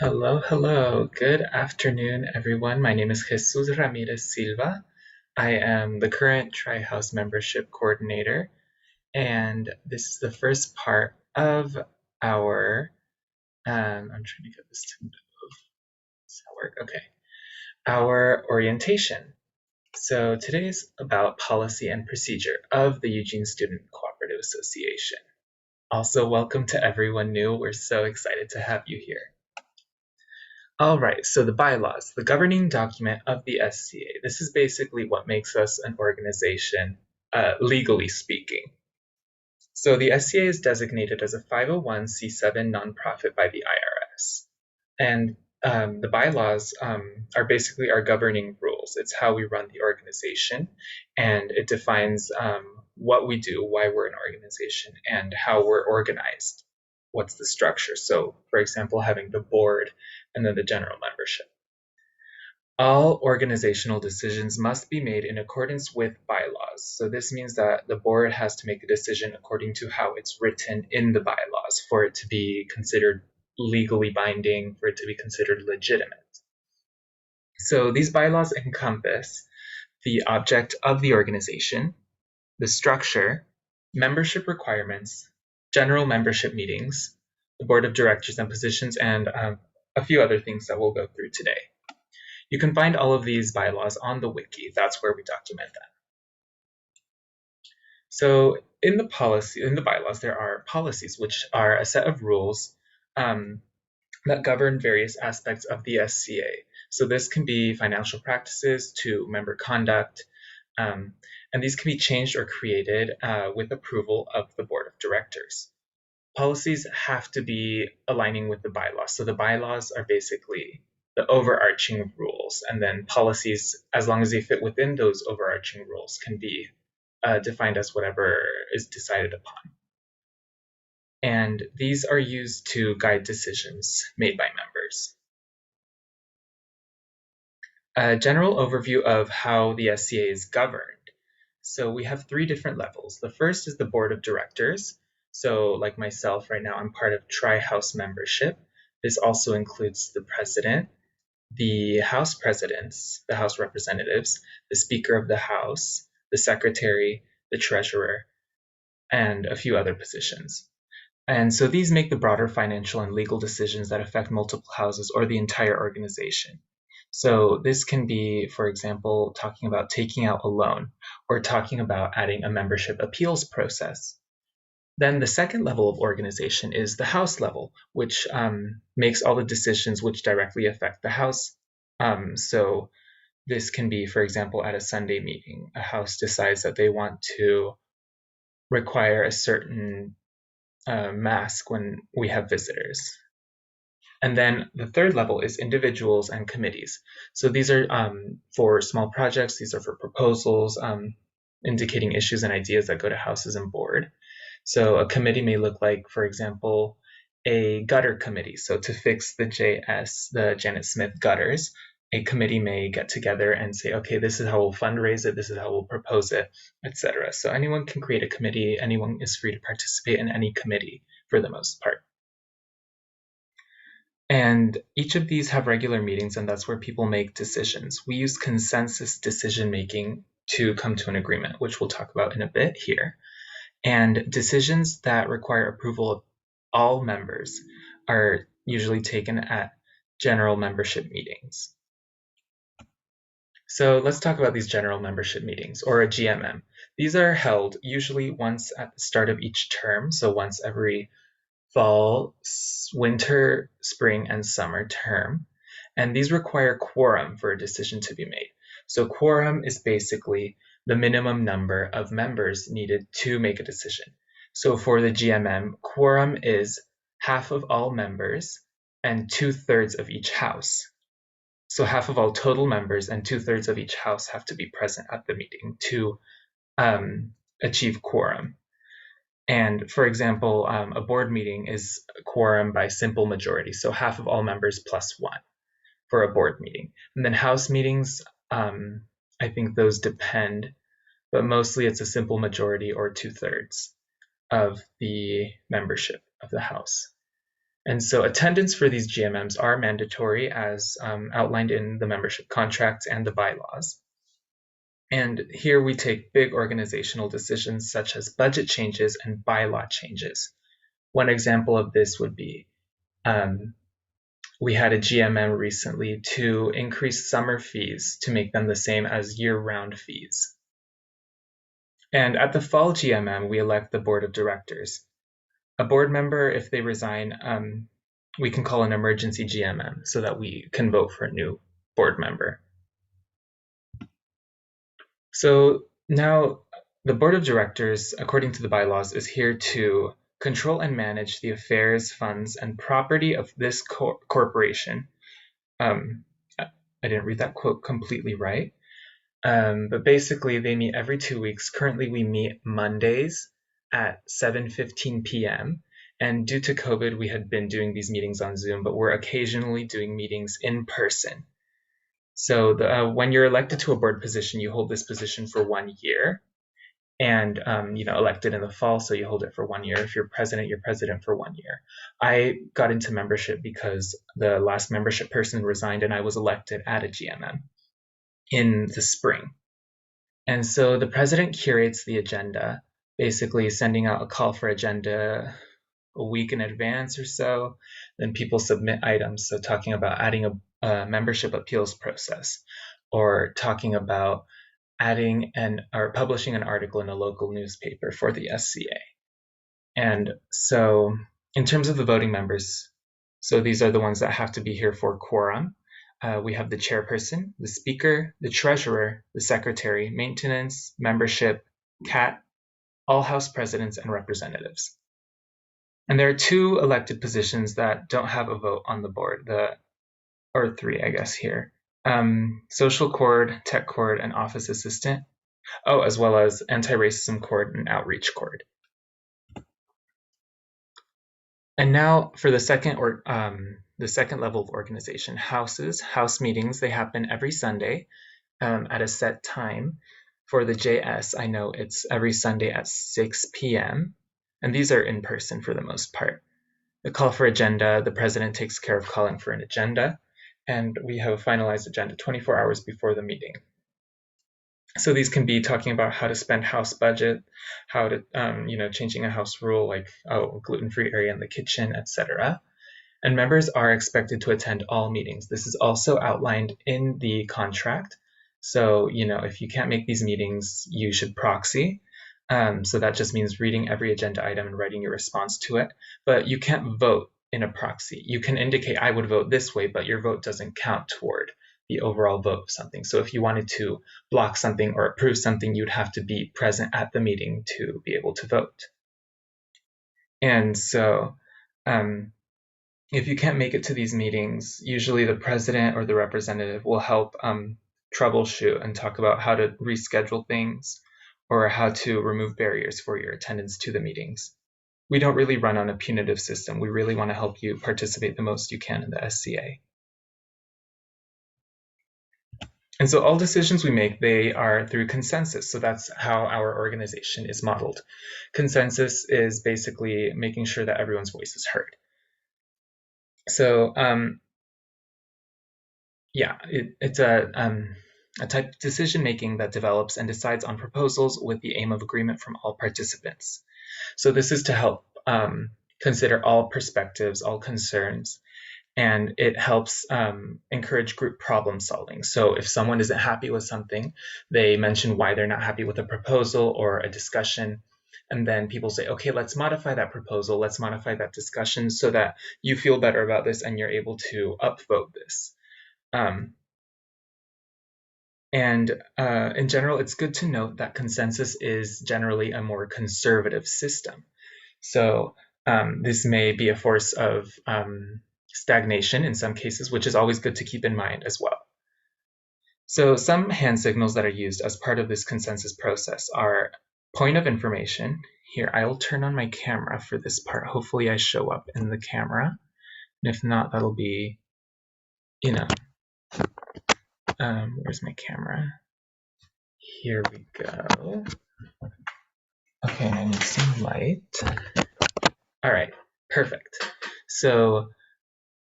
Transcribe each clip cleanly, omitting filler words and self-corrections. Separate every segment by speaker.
Speaker 1: Hello, hello. Good afternoon, everyone. My name is Jesus Ramirez Silva. I am the current Tri-House Membership Coordinator, and this is the first part of our, I'm trying to get this to move. Does that work? Okay. Our orientation. So today is about policy and procedure of the Eugene Student Cooperative Association. Also, welcome to everyone new. We're so excited to have you here. All right, so the bylaws, the governing document of the SCA. This is basically what makes us an organization, legally speaking. So the SCA is designated as a 501c7 nonprofit by the IRS. And the bylaws are basically our governing rules. It's how we run the organization, and it defines what we do, why we're an organization, and how we're organized. What's the structure? So, for example, having the board and then the general membership. All organizational decisions must be made in accordance with bylaws. So this means that the board has to make a decision according to how it's written in the bylaws for it to be considered legally binding, for it to be considered legitimate. So these bylaws encompass the object of the organization, the structure, membership requirements, general membership meetings, the board of directors and positions, and a few other things that we'll go through today. You can find all of these bylaws on the wiki. That's where we document them. So in the bylaws, there are policies, which are a set of rules that govern various aspects of the SCA. So this can be financial practices to member conduct, and these can be changed or created with approval of the board of directors. Policies have to be aligning with the bylaws. So the bylaws are basically the overarching rules, and then policies, as long as they fit within those overarching rules, can be defined as whatever is decided upon. And these are used to guide decisions made by members. A general overview of how the SCA is governed. So we have three different levels. The first is the board of directors. So like myself right now, I'm part of Tri-House membership. This also includes the president, the House presidents, the House representatives, the Speaker of the House, the secretary, the treasurer, and a few other positions. And so these make the broader financial and legal decisions that affect multiple houses or the entire organization. So this can be, for example, talking about taking out a loan or talking about adding a membership appeals process. Then the second level of organization is the house level, which makes all the decisions which directly affect the house. So this can be, for example, at a Sunday meeting, a house decides that they want to require a certain mask when we have visitors. And then the third level is individuals and committees. So these are for small projects, these are for proposals, indicating issues and ideas that go to houses and board. So a committee may look like, for example, a gutter committee. So to fix the the Janet Smith gutters, a committee may get together and say, okay, this is how we'll fundraise it, this is how we'll propose it, etc. So anyone can create a committee, anyone is free to participate in any committee for the most part. And each of these have regular meetings, and that's where people make decisions. We use consensus decision making to come to an agreement, which we'll talk about in a bit here. And decisions that require approval of all members are usually taken at general membership meetings. So let's talk about these general membership meetings, or a GMM. These are held usually once at the start of each term, so once every fall, winter, spring, and summer term. And these require quorum for a decision to be made. So quorum is basically the minimum number of members needed to make a decision. So for the GMM, quorum is half of all members and 2/3 of each house. So half of all total members and 2/3 of each house have to be present at the meeting to achieve quorum. And for example, a board meeting is a quorum by simple majority, so half of all members plus one for a board meeting. And then house meetings, I think those depend, but mostly it's a simple majority or 2/3 of the membership of the house. And so attendance for these GMMs are mandatory as outlined in the membership contracts and the bylaws. And here we take big organizational decisions such as budget changes and bylaw changes. One example of this would be we had a GMM recently to increase summer fees to make them the same as year-round fees. And at the fall GMM, we elect the board of directors. A board member, if they resign, we can call an emergency GMM so that we can vote for a new board member. So now the board of directors, according to the bylaws, is here to control and manage the affairs, funds, and property of this corporation. I didn't read that quote completely right. But basically, they meet every 2 weeks. Currently, we meet Mondays at 7:15 p.m. And due to COVID, we had been doing these meetings on Zoom, but we're occasionally doing meetings in person. So when you're elected to a board position, you hold this position for 1 year. And elected in the fall, so you hold it for 1 year. If you're president for 1 year. I got into membership because the last membership person resigned and I was elected at a GMM in the spring. And so the president curates the agenda, basically sending out a call for agenda a week in advance or so. Then people submit items, so talking about adding a membership appeals process, or talking about adding or publishing an article in a local newspaper for the SCA. And so in terms of the voting members, so these are the ones that have to be here for quorum. We have the chairperson, the speaker, the treasurer, the secretary, maintenance, membership, CAT, all house presidents, and representatives. And there are 2 elected positions that don't have a vote on the board, or 3, I guess, here. Social cord, tech cord, and office assistant. Oh, as well as anti-racism cord and outreach cord. And now for the second level of organization, house meetings. They happen every Sunday at a set time. For the JS, I know it's every Sunday at 6 p.m. And these are in person for the most part. The call for agenda, the president takes care of calling for an agenda, and we have a finalized agenda 24 hours before the meeting. So these can be talking about how to spend house budget, how to, changing a house rule like, gluten-free area in the kitchen, etc. And members are expected to attend all meetings. This is also outlined in the contract. So, if you can't make these meetings, you should proxy. So that just means reading every agenda item and writing your response to it. But you can't vote in a proxy. You can indicate, I would vote this way, but your vote doesn't count toward the overall vote of something. So if you wanted to block something or approve something, you'd have to be present at the meeting to be able to vote. And so if you can't make it to these meetings, usually the president or the representative will help troubleshoot and talk about how to reschedule things or how to remove barriers for your attendance to the meetings. We don't really run on a punitive system. We really want to help you participate the most you can in the SCA. And so all decisions we make, they are through consensus. So that's how our organization is modeled. Consensus is basically making sure that everyone's voice is heard. So it's a type of decision making that develops and decides on proposals with the aim of agreement from all participants. So this is to help consider all perspectives, all concerns, and it helps encourage group problem solving. So if someone isn't happy with something, they mention why they're not happy with a proposal or a discussion, and then people say, okay, let's modify that proposal, let's modify that discussion so that you feel better about this and you're able to upvote this. In general, it's good to note that consensus is generally a more conservative system. So this may be a force of stagnation in some cases, which is always good to keep in mind as well. So some hand signals that are used as part of this consensus process are point of information. Here, I will turn on my camera for this part. Hopefully I show up in the camera. And if not, that'll be, where's my camera? Here we go. Okay, I need some light. All right, perfect. So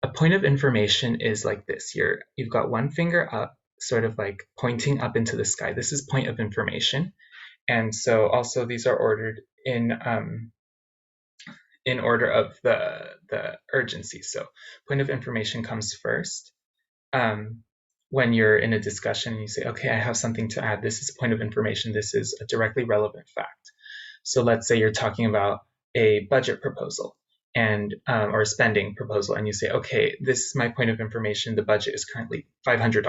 Speaker 1: a point of information is like this. You've got one finger up, sort of like pointing up into the sky. This is point of information. And so also these are ordered in order of the urgency. So point of information comes first. When you're in a discussion and you say, okay, I have something to add. This is a point of information. This is a directly relevant fact. So let's say you're talking about a budget proposal and or a spending proposal, and you say, okay, this is my point of information. The budget is currently $500.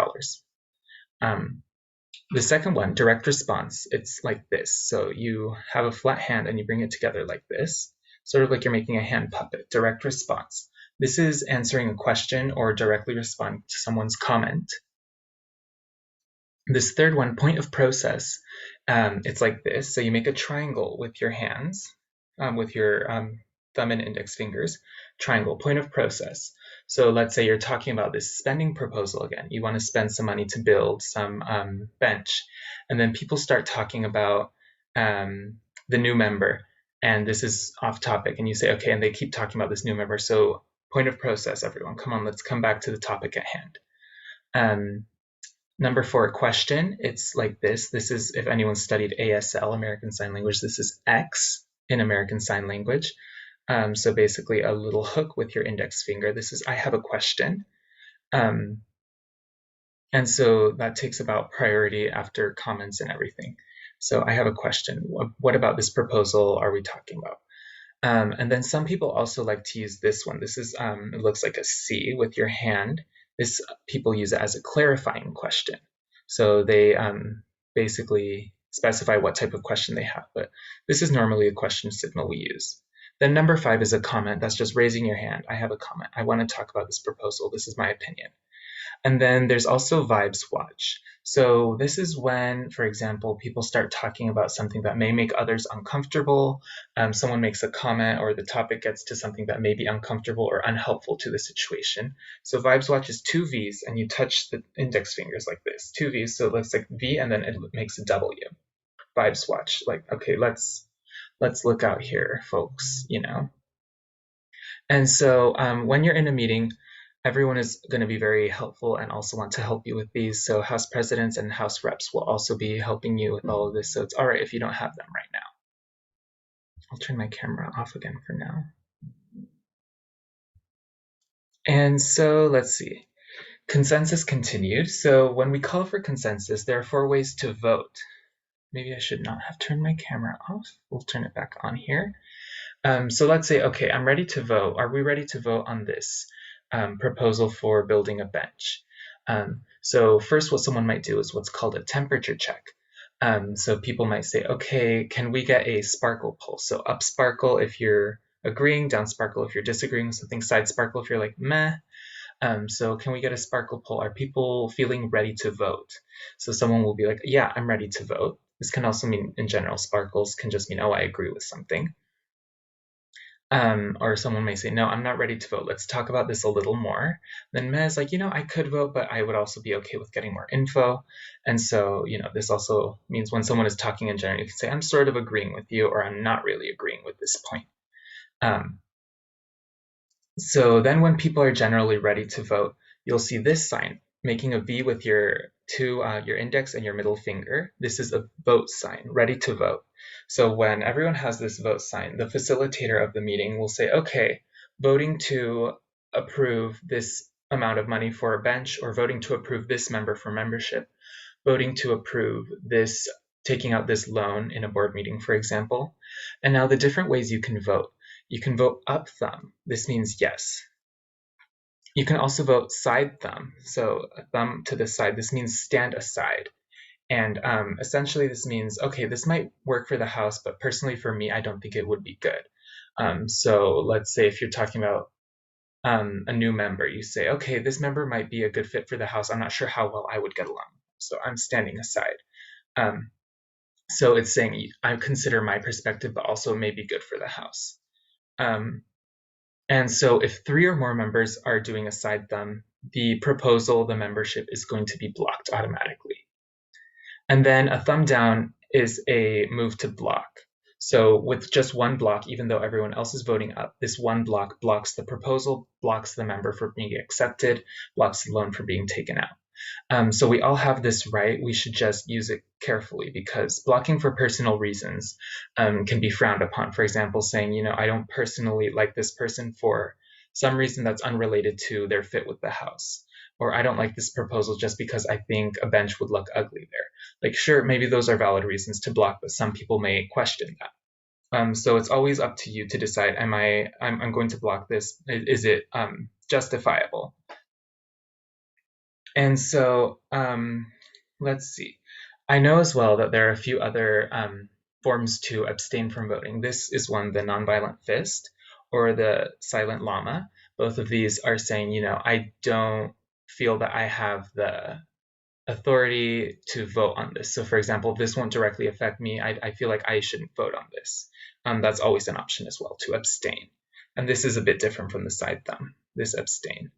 Speaker 1: The second one, direct response, it's like this. So you have a flat hand and you bring it together like this, sort of like you're making a hand puppet. Direct response. This is answering a question or directly responding to someone's comment. This third one, point of process, it's like this. So you make a triangle with your hands, with your thumb and index fingers, triangle, point of process. So let's say you're talking about this spending proposal again. You want to spend some money to build some bench. And then people start talking about the new member. And this is off topic. And you say, okay, and they keep talking about this new member. So point of process, everyone. Come on, let's come back to the topic at hand. Number 4, question. It's like this. This is, if anyone studied ASL, American Sign Language, this is X in American Sign Language. So basically a little hook with your index finger. This is, I have a question. And so that takes about priority after comments and everything. So I have a question. What about this proposal are we talking about? And then some people also like to use this one. This is, it looks like a C with your hand. This, people use it as a clarifying question. So they basically specify what type of question they have, but this is normally a question signal we use. Then number 5 is a comment. That's just raising your hand. I have a comment. I want to talk about this proposal. This is my opinion. And then there's also vibes watch. So this is when, for example, people start talking about something that may make others uncomfortable. Someone makes a comment or the topic gets to something that may be uncomfortable or unhelpful to the situation. So vibes watch is 2 V's and you touch the index fingers like this, 2 V's. So it looks like V and then it makes a W. Vibes watch, like, okay, let's look out here, folks, you know. And so when you're in a meeting, everyone is going to be very helpful and also want to help you with these. So House presidents and House reps will also be helping you with all of this. So it's all right if you don't have them right now. I'll turn my camera off again for now. And so let's see. Consensus continued. So when we call for consensus, there are 4 ways to vote. Maybe I should not have turned my camera off. We'll turn it back on here. So let's say, okay, I'm ready to vote. Are we ready to vote on this proposal for building a bench? So first, what someone might do is what's called a temperature check. So people might say, okay, can we get a sparkle pulse? So up sparkle if you're agreeing, down sparkle if you're disagreeing, something side sparkle if you're like, meh. So can we get a sparkle poll? Are people feeling ready to vote? So someone will be like, yeah, I'm ready to vote. This can also mean, in general, sparkles can just mean, oh, I agree with something. Or someone may say, no, I'm not ready to vote. Let's talk about this a little more. Then meh is like, you know, I could vote, but I would also be okay with getting more info. And so, you know, this also means when someone is talking in general, you can say, I'm sort of agreeing with you, or I'm not really agreeing with this point. So then when people are generally ready to vote, you'll see this sign, making a V with your your index and your middle finger. This is a vote sign, ready to vote. So when everyone has this vote sign, the facilitator of the meeting will say, okay, voting to approve this amount of money for a bench, or voting to approve this member for membership, voting to approve this, taking out this loan in a board meeting, for example. And now the different ways you can vote. You can vote up thumb. This means yes. You can also vote side thumb. So a thumb to the side. This means stand aside. And essentially this means, okay, this might work for the House, but personally for me, I don't think it would be good. So let's say if you're talking about a new member, you say, okay, this member might be a good fit for the House. I'm not sure how well I would get along. So I'm standing aside. So it's saying I consider my perspective, but also may be good for the House. And so if 3 or more members are doing a side thumb, the proposal, the membership is going to be blocked automatically. And then a thumb down is a move to block. So with just one block, even though everyone else is voting up, this one block blocks the proposal, blocks the member from being accepted, blocks the loan from being taken out. So we all have this right. We should just use it carefully because blocking for personal reasons can be frowned upon. For example, saying, I don't personally like this person for some reason that's unrelated to their fit with the house. Or I don't like this proposal just because I think a bench would look ugly there. Like, sure, maybe those are valid reasons to block, but some people may question that. So it's always up to you to decide, I'm going to block this. Is it justifiable? And so let's see. I know as well that there are a few other forms to abstain from voting. This is one, the nonviolent fist or the silent llama. Both of these are saying, I don't feel that I have the authority to vote on this. So for example, if this won't directly affect me, I feel like I shouldn't vote on this. That's always an option as well, to abstain. And this is a bit different from the side thumb, this abstain.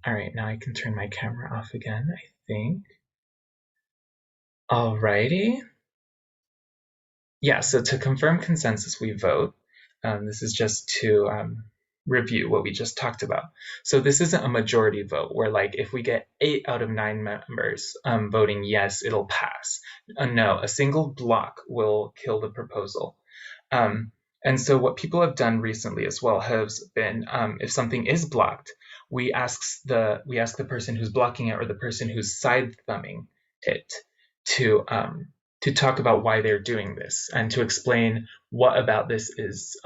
Speaker 1: All right, now I can turn my camera off again, I think. Alrighty. Yeah, so to confirm consensus, we vote. This is just to review what we just talked about. So this isn't a majority vote where like if we get 8 out of 9 members voting yes, it'll pass. No, a single block will kill the proposal. And so what people have done recently as well has been if something is blocked, we ask the person who's blocking it or the person who's side thumbing it to talk about why they're doing this and to explain what about this is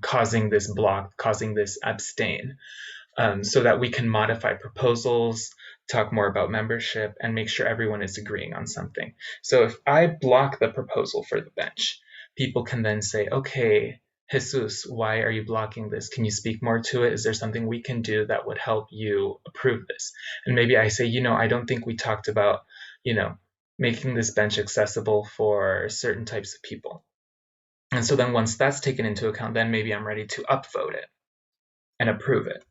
Speaker 1: causing this block, causing this abstain, so that we can modify proposals, talk more about membership, and make sure everyone is agreeing on something. So if I block the proposal for the bench, people can then say, okay, Jesus, why are you blocking this? Can you speak more to it? Is there something we can do that would help you approve this? And maybe I say, I don't think we talked about, making this bench accessible for certain types of people. And so then once that's taken into account, then maybe I'm ready to upvote it and approve it.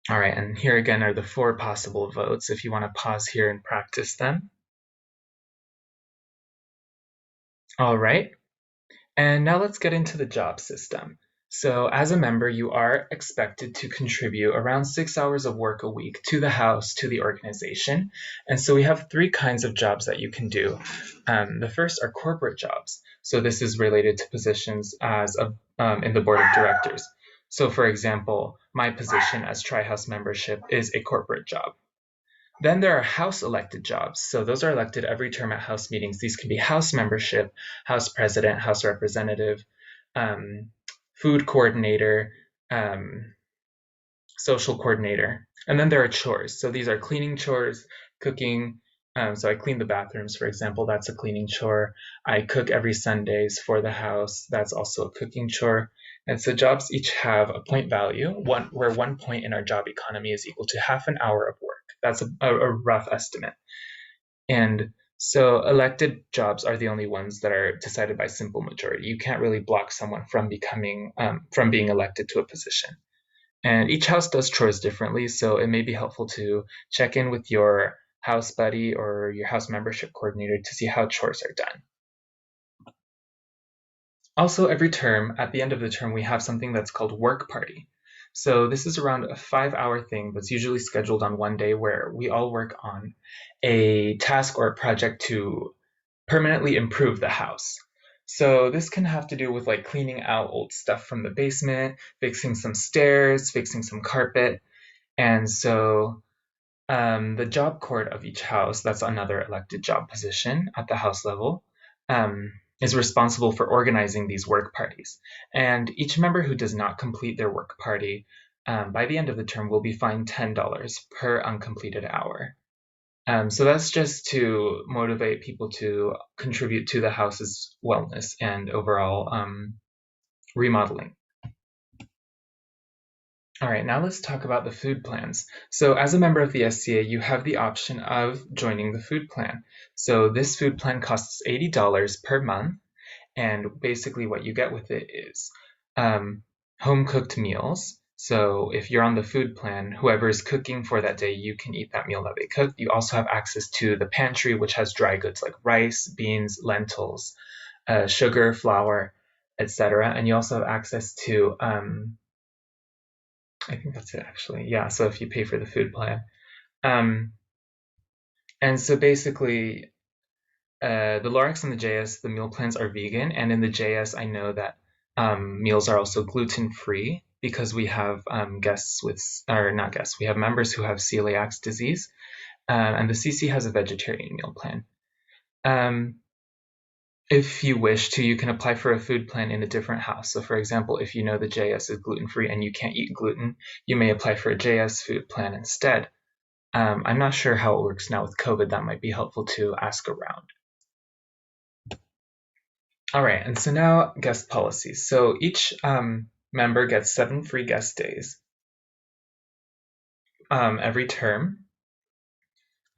Speaker 1: All right, and here again are the 4 possible votes if you want to pause here and practice them. All right, and now let's get into the job system. So as a member, you are expected to contribute around 6 hours of work a week to the house, to the organization. And so we have 3 kinds of jobs that you can do. The first are corporate jobs. So this is related to positions as in the board of directors. So for example, my position as Tri-House membership is a corporate job. Then there are House elected jobs. So those are elected every term at House meetings. These can be House membership, House president, House representative, food coordinator, social coordinator. And then there are chores. So these are cleaning chores, cooking. So I clean the bathrooms, for example, that's a cleaning chore. I cook every Sundays for the house. That's also a cooking chore. And so jobs each have a point value, where 1 point in our job economy is equal to half an hour of work. That's a rough estimate. And so elected jobs are the only ones that are decided by simple majority. You can't really block someone from being elected to a position. And each house does chores differently, so it may be helpful to check in with your house buddy or your house membership coordinator to see how chores are done. Also, every term, at the end of the term, we have something that's called work party. So this is around a 5-hour thing that's usually scheduled on one day where we all work on a task or a project to permanently improve the house. So this can have to do with like cleaning out old stuff from the basement, fixing some stairs, fixing some carpet. And so the job court of each house, that's another elected job position at the house level, is responsible for organizing these work parties. And each member who does not complete their work party by the end of the term will be fined $10 per uncompleted hour. So that's just to motivate people to contribute to the house's wellness and overall remodeling. All right, now let's talk about the food plans. So as a member of the SCA, you have the option of joining the food plan. So this food plan costs $80 per month, and basically what you get with it is home-cooked meals, So if you're on the food plan, whoever is cooking for that day, you can eat that meal that they cooked. You also have access to the pantry, which has dry goods like rice, beans, lentils, sugar, flour, etc. And you also have access to, I think that's it actually. Yeah, so if you pay for the food plan. Um, and so basically, the Lorax and the JS, the meal plans are vegan, and in the JS, I know that meals are also gluten free because we have guests with, or not guests, we have members who have celiac disease, and the CC has a vegetarian meal plan. If you wish to, you can apply for a food plan in a different house. So, for example, if you know the JS is gluten free and you can't eat gluten, you may apply for a JS food plan instead. I'm not sure how it works now with COVID. That might be helpful to ask around. All right, and so now guest policies. So each member gets 7 free guest days every term.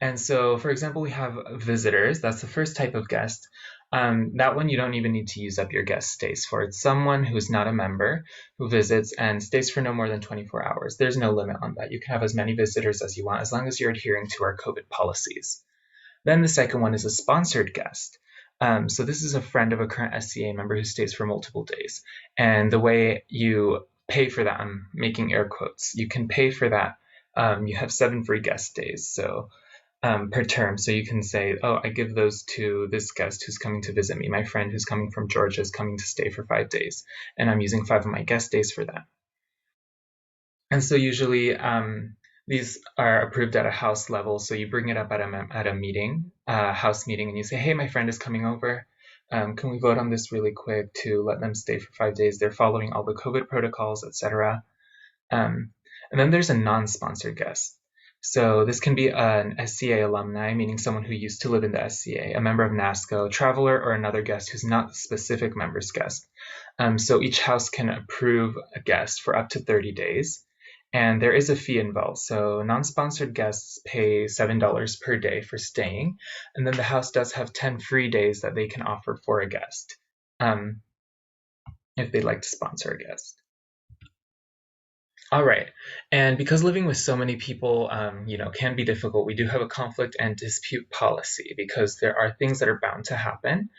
Speaker 1: And so, for example, we have visitors. That's the first type of guest. That one you don't even need to use up your guest stays for. It's someone who's not a member who visits and stays for no more than 24 hours. There's no limit on that. You can have as many visitors as you want as long as you're adhering to our COVID policies. Then the second one is a sponsored guest. So this is a friend of a current SCA member who stays for multiple days. And the way you pay for that, I'm making air quotes, you can pay for that. You have 7 free guest days per term. So you can say, oh, I give those to this guest who's coming to visit me. My friend who's coming from Georgia is coming to stay for 5 days. And I'm using 5 of my guest days for that. And so usually these are approved at a house level. So you bring it up at a meeting, house meeting, and you say, hey, my friend is coming over. Can we vote on this really quick to let them stay for 5 days? They're following all the COVID protocols, etc. And then there's a non-sponsored guest. So this can be an SCA alumni, meaning someone who used to live in the SCA, a member of NASCO, a traveler, or another guest who's not the specific member's guest. So each house can approve a guest for up to 30 days. And there is a fee involved. So non-sponsored guests pay $7 per day for staying. And then the house does have 10 free days that they can offer for a guest if they'd like to sponsor a guest. All right. And because living with so many people, can be difficult, we do have a conflict and dispute policy because there are things that are bound to happen.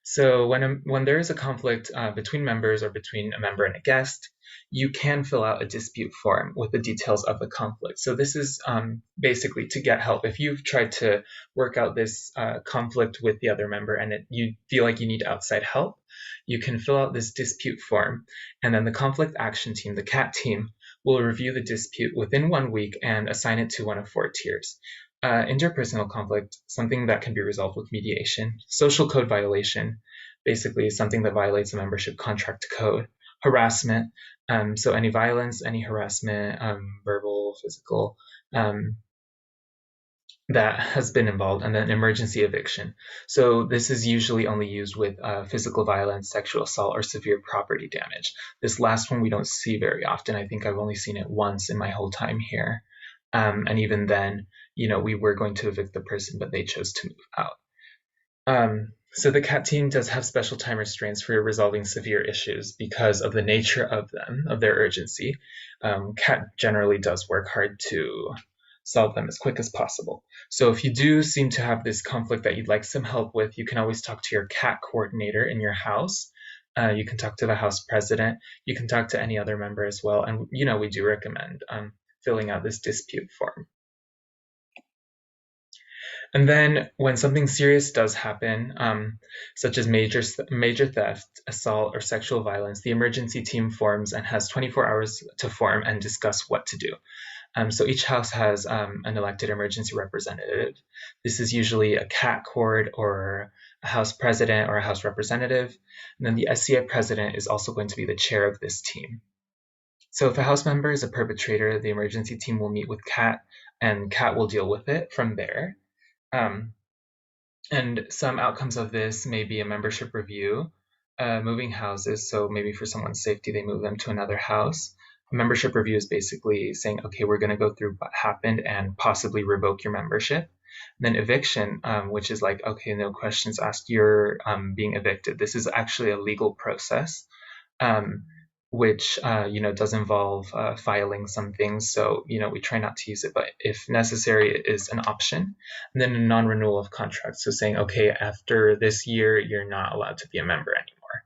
Speaker 1: So when there is a conflict between members or between a member and a guest, you can fill out a dispute form with the details of the conflict. So this is basically to get help. If you've tried to work out this conflict with the other member and you feel like you need outside help, you can fill out this dispute form, and then the conflict action team, the CAT team, will review the dispute within 1 week and assign it to one of 4 tiers. Interpersonal conflict, something that can be resolved with mediation. Social code violation, basically something that violates a membership contract code. Harassment, so any violence, any harassment, verbal, physical, that has been involved, and then emergency eviction. So this is usually only used with physical violence, sexual assault, or severe property damage. This last one we don't see very often. I think I've only seen it once in my whole time here. And even then, we were going to evict the person, but they chose to move out. So the CAT team does have special time restraints for resolving severe issues because of the nature of them, of their urgency. CAT generally does work hard to solve them as quick as possible. So if you do seem to have this conflict that you'd like some help with, you can always talk to your CAT coordinator in your house. You can talk to the house president. You can talk to any other member as well. And, we do recommend filling out this dispute form. And then when something serious does happen, such as major theft, assault, or sexual violence, the emergency team forms and has 24 hours to form and discuss what to do. So each house has an elected emergency representative. This is usually a CAT coord or a house president or a house representative. And then the SCA president is also going to be the chair of this team. So if a house member is a perpetrator, the emergency team will meet with CAT, and CAT will deal with it from there. And some outcomes of this may be a membership review, moving houses. So maybe for someone's safety, they move them to another house. A membership review is basically saying, okay, we're going to go through what happened and possibly revoke your membership. And then eviction, which is like, okay, no questions asked, you're being evicted. This is actually a legal process. which does involve filing some things. So we try not to use it, but if necessary, it is an option. And then a non-renewal of contract. So saying, okay, after this year, you're not allowed to be a member anymore.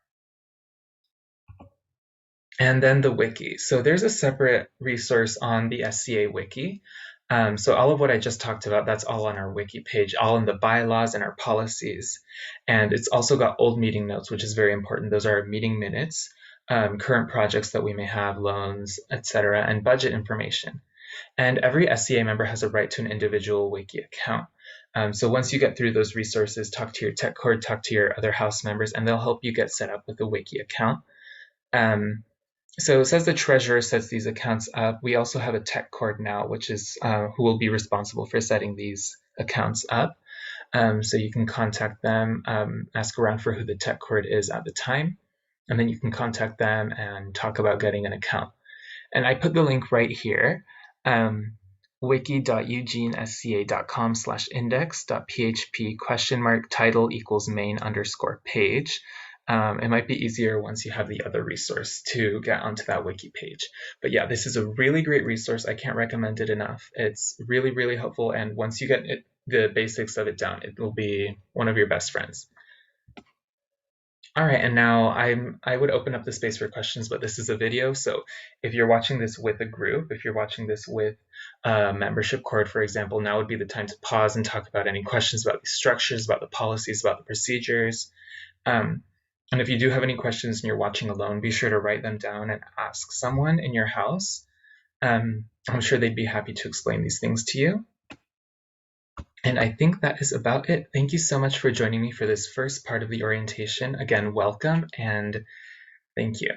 Speaker 1: And then the wiki. So there's a separate resource on the SCA wiki. So all of what I just talked about, that's all on our wiki page, all in the bylaws and our policies. And it's also got old meeting notes, which is very important. Those are meeting minutes, current projects that we may have, loans, etc., and budget information. And every SCA member has a right to an individual wiki account. So once you get through those resources, talk to your tech cord, talk to your other house members, and they'll help you get set up with a wiki account. So it says the treasurer sets these accounts up. We also have a tech cord now, which is who will be responsible for setting these accounts up. So you can contact them, ask around for who the tech cord is at the time, and then you can contact them and talk about getting an account. And I put the link right here, wiki.eugenesca.com/index.php $title=main_page. It might be easier once you have the other resource to get onto that wiki page. But yeah, this is a really great resource. I can't recommend it enough. It's really, really helpful. And once you get the basics of it down, it will be one of your best friends. All right, and now I would open up the space for questions, but this is a video, so if you're watching this with a group, if you're watching this with a membership cord, for example, now would be the time to pause and talk about any questions about the structures, about the policies, about the procedures. And if you do have any questions and you're watching alone, be sure to write them down and ask someone in your house. I'm sure they'd be happy to explain these things to you. And I think that is about it. Thank you so much for joining me for this first part of the orientation. Again, welcome and thank you.